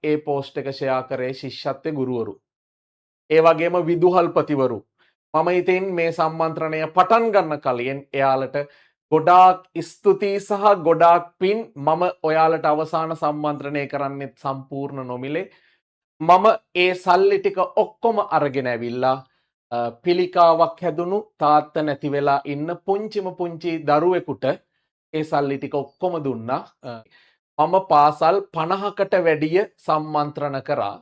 ඒ post එක share කරේ ශිෂ්‍යත්වයේ ගුරුවරු. ඒ වගේම විදුහල්පතිවරු. මම ඉතින් මේ සම්මන්ත්‍රණය පටන් ගන්න කලින් එයාලට ගොඩාක් ස්තුතියි සහ ගොඩාක් පින්. මම ඔයාලට අවසාන සම්මන්ත්‍රණය කරන්නෙත් සම්පූර්ණ නොමිලේ. මම ඒ සල්ලි ටික ඔක්කොම අරගෙන ඇවිල්ලා පිළිකාවක් හැදුණු තාත්ත නැති වෙලා ඉන්න පුංචිම පුංචි දරුවෙකුට ඒ සල්ලි ටික ඔක්කොම දුන්නා. මම පාසල් 50කට වැඩිය සම්මන්ත්‍රණ කරා.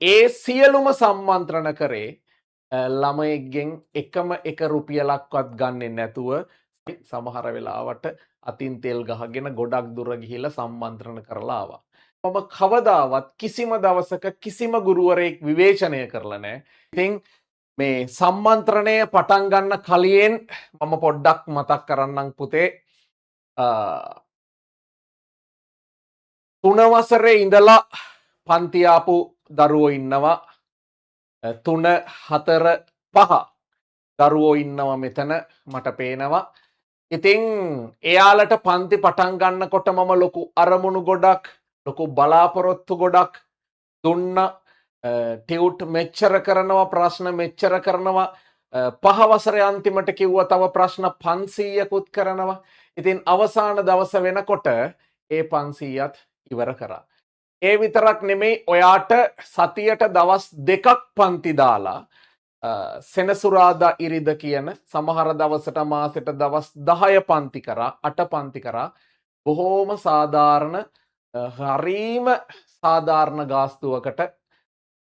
ඒ සියලුම සම්මන්ත්‍රණ කරේ ළමයෙක්ගෙන් එකම එක රුපියලක්වත් ගන්නෙ නැතුව සමහර වෙලාවට අතින් තෙල් ගහගෙන ගොඩක් දුර ගිහිල්ලා සම්මන්ත්‍රණ කරලා ආවා. මම කවදාවත් කිසිම දවසක කිසිම ගුරුවරයෙක් විවේචනය කරලා නැහැ. ඉතින් මේ සම්මන්ත්‍රණය පටන් ගන්න කලින් මම පොඩ්ඩක් මතක් කරන්නම් පුතේ. 3 වසරේ ඉඳලා පන්ති ආපු දරුවෝ ඉන්නවා. 3 4 5 දරුවෝ ඉන්නවා මෙතන මට පේනවා. ඉතින් එයාලට පන්ති පටන් ගන්නකොට මම ලොකු අරමුණු ගොඩක් ලොකු බලාපොරොත්තු ගොඩක් දුන්නා. ටියුට් මෙච්චර කරනවා, ප්‍රශ්න මෙච්චර කරනවා. 5 වසරේ අන්තිමට කිව්වා තව ප්‍රශ්න 500කුත් කරනවා. ඉතින් අවසාන දවස වෙනකොට ඒ 500ත් ඉවර කරා. ඒ විතරක් නෙමෙයි, ඔයාට සතියට දවස් 2ක් පන්ති දාලා සෙනසුරාදා ඉරිද කියන සමහර දවසට මාසෙට දවස් 10 පන්ති කරා, 8 පන්ති කරා. බොහෝම සාධාරණ, හරීම සාධාරණ ගාස්තුවකට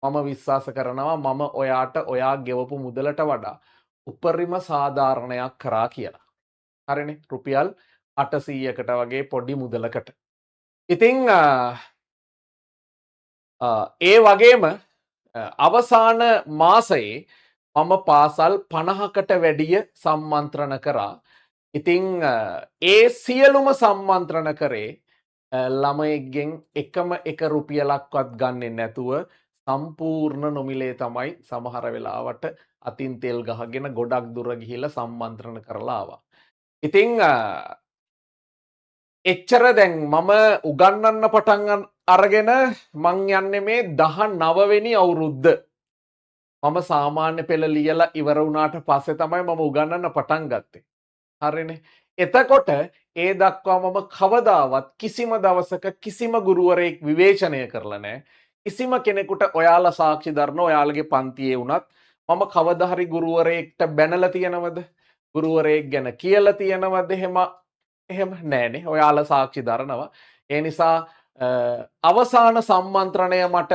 මම විශ්වාස කරනවා මම ඔයාට ඔයා ගෙවපු මුදලට වඩා උපරිම සාධාරණයක් කරා කියලා. හරිනේ, රුපියල් 800කට වගේ පොඩි මුදලකට. ඉතින් ඒ වගේම අවසාන මාසයේ මම පාසල් 50කට වැඩිය සම්මන්ත්‍රණ කරා. ඉතින් ඒ සියලුම සම්මන්ත්‍රණ කරේ ළමයෙක්ගෙන් එකම එක රුපියලක්වත් ගන්නෙ නැතුව සම්පූර්ණ නොමිලේ තමයි සමහර වෙලාවට අතින් තෙල් ගහගෙන ගොඩක් දුර ගිහිල්ලා සම්මන්ත්‍රණ කරලා ආවා. ඉතින් එච්චර දැන් මම උගන්වන්න පටන් අරගෙන මං යන්නේ මේ 19 වෙනි අවුරුද්ද. මම සාමාන්‍ය පෙළ ලියලා ඉවර වුණාට පස්සේ තමයි මම උගන්වන්න පටන් ගත්තේ. හරිනේ. එතකොට ඒ දක්වා මම කවදාවත් කිසිම දවසක කිසිම ගුරුවරයෙක් විවේචනය කරලා නැහැ. කිසිම කෙනෙකුට ඔයාලා සාක්ෂි දරන ඔයාලගේ පන්තියේ වුණත් මම කවදා හරි ගුරුවරයෙක්ට බැනලා තියනවද? ගුරුවරයෙක් ගැන කියලා තියනවද? එහෙම නෑනේ. ඔයාලා සාක්ෂි දරනවා. ඒ නිසා අවසාන සම්මන්ත්‍රණය මට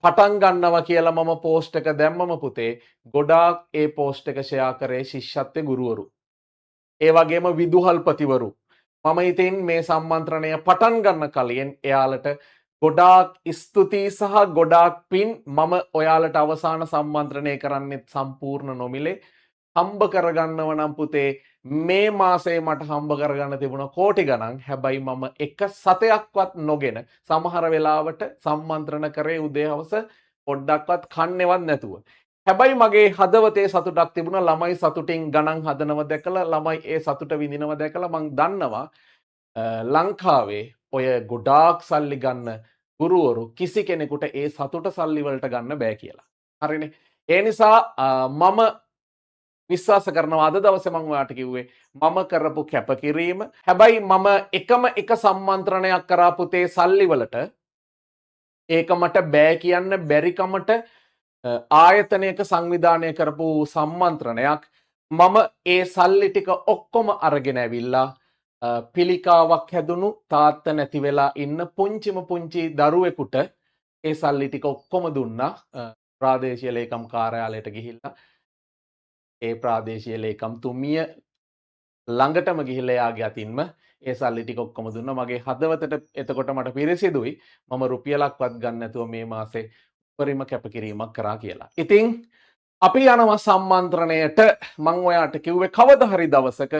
පටන් ගන්නවා කියලා මම පෝස්ට් එක දැම්මම පුතේ ගොඩාක් ඒ පෝස්ට් එක ෂෙයා කරේ ශිෂ්‍යත්වයේ ගුරුවරු. ඒ වගේම විදුහල්පතිවරු. මම ඉතින් මේ සම්මන්ත්‍රණය පටන් ගන්න කලින් එයාලට ගොඩාක් ස්තුතියි සහ ගොඩාක් පින්. මම ඔයාලට අවසාන සම්මන්ත්‍රණය කරන්නෙත් සම්පූර්ණ නොමිලේ. හම්බ කරගන්නව නම් පුතේ මේ මාසයේ මට හම්බ කරගන්න තිබුණ කෝටි ගණන්. හැබැයි මම එක සතයක්වත් නොගෙන සමහර වෙලාවට සම්මන්ත්‍රණ කරේ උදේ හවස පොඩ්ඩක්වත් කන්නේවත් නැතුව. හැබැයි මගේ හදවතේ සතුටක් තිබුණා. ළමයි සතුටින් ගණන් හදනව දැකලා, ළමයි ඒ සතුට විඳිනව දැකලා මං දන්නවා ලංකාවේ ඔය ගොඩාක් සල්ලි ගන්න ගුරුවරු කිසි කෙනෙකුට ඒ සතුට සල්ලි වලට ගන්න බෑ කියලා. හරිනේ. ඒ නිසා මම විශ්වාස කරනවා අද දවසේ මම ඔයාලට කිව්වේ මම කරපු කැපකිරීම. හැබැයි මම එකම එක සම්මන්ත්‍රණයක් කරා පුතේ සල්ලි වලට. ඒක මට බෑ කියන්න බැරි කමට ආයතනයක සංවිධානය කරපු සම්මන්ත්‍රණයක්. මම ඒ සල්ලි ටික ඔක්කොම අරගෙන ඇවිල්ලා පිළිකාවක් හැදුණු තාත්ත නැති වෙලා ඉන්න පුංචිම පුංචි දරුවෙකුට ඒ සල්ලි ටික ඔක්කොම දුන්නා. ප්‍රාදේශීය ලේකම් කාර්යාලයට ගිහිල්ලා ඒ ප්‍රාදේශීය ලේකම්තුමිය ළඟටම ගිහිල්ලා එයාගේ අතින්ම ඒ සල්ලි ටික ඔක්කොම දුන්නා. මගේ හදවතට එතකොට මට පිරිසිදුයි මම රුපියලක්වත් ගන්න නැතුව මේ මාසේ උපරිම කැපකිරීමක් කරා කියලා. ඉතින් අපි යනවා සම්මන්ත්‍රණයට. මම ඔයාට කිව්වේ කවදා හරි දවසක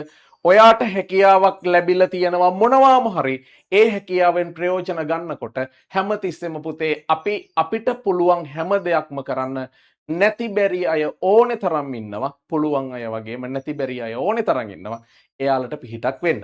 ඔයාට හැකියාවක් ලැබිලා තියෙනවා මොනවාම හරි ඒ හැකියාවෙන් ප්‍රයෝජන ගන්නකොට හැමතිස්සෙම පුතේ අපිට පුළුවන් හැම දෙයක්ම කරන්න. නැති බැරි අය ඕනේ තරම් ඉන්නවා. පුළුවන් අය වගේම නැති බැරි අය ඕනේ තරම් ඉන්නවා. එයාලට පිහිටක් වෙන්න.